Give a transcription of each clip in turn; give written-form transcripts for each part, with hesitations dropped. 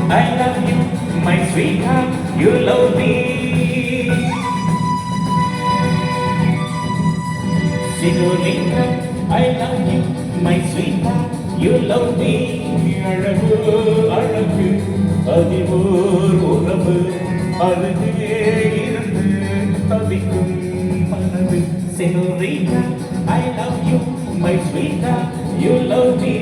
I love you, my sweetheart, you love me. Senorita, I love you, my sweetheart, you love me. அழகு அழகு அதிவோர் உறவு அருகே இருந்து தவிக்கும் மனது. Senorita, I love you, my sweetheart, you love me.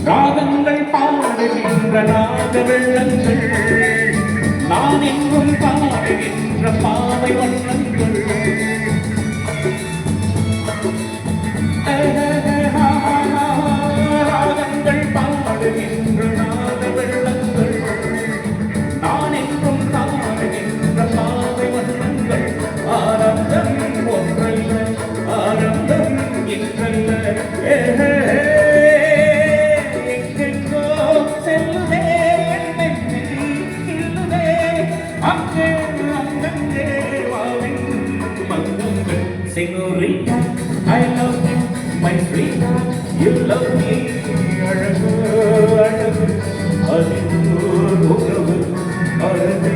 ராகங்கள் பாடுகின்ற நாத வெள்ளங்கள், நான் எங்கும் பாடுகின்ற பாவை வண்ணங்கள். ராகங்கள் பாடுகின்ற நாத வெள்ளங்கள், நான் எங்கும் பாடுகின்ற பாவை வண்ணங்கள். ஆனந்தம் ஒன்றல்ல, ஆனந்தம் என்றல்ல. Senorita, I love you, my sweetheart, you love me. அழகு அழகு அதில் உறவு அழகே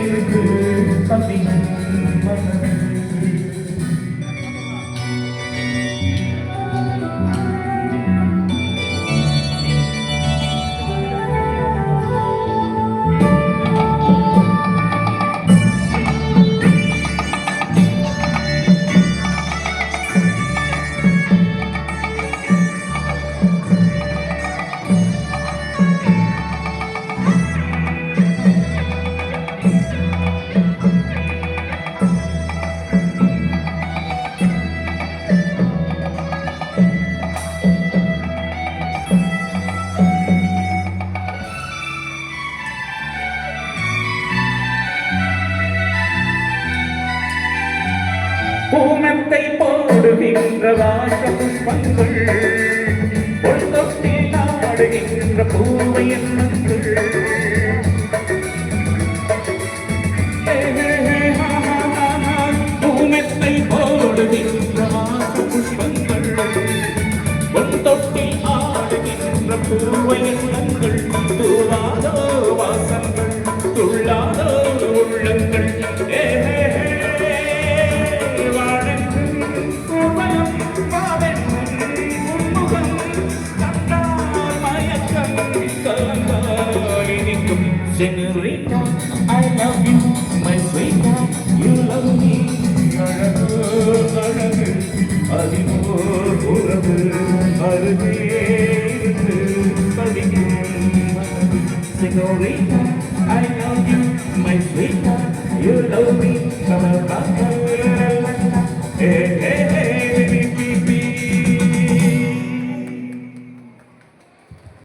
இருக்கு தம்பியின் மனது. பூமத்தை போடுகின்ற ராஜ புஷ்பங்கள், பொழுதொட்டில் ஆடுகின்ற பூவை எண்ணங்கள். பூமத்தை போடுகின்ற ராஜ புஷ்பங்கள், பொழுதொட்டில் ஆடுகின்ற பூவை எண்ணங்கள். தூவாதோ வாசங்கள், துள்ளாதோ உள்ளங்கள். Senorita, I love you, my sweetheart, you love me. அழகு அழகு அதிவோர் உறவு அருகே இருந்து தவிக்கும் மனது. Senorita, I love you, my sweetheart, you love me.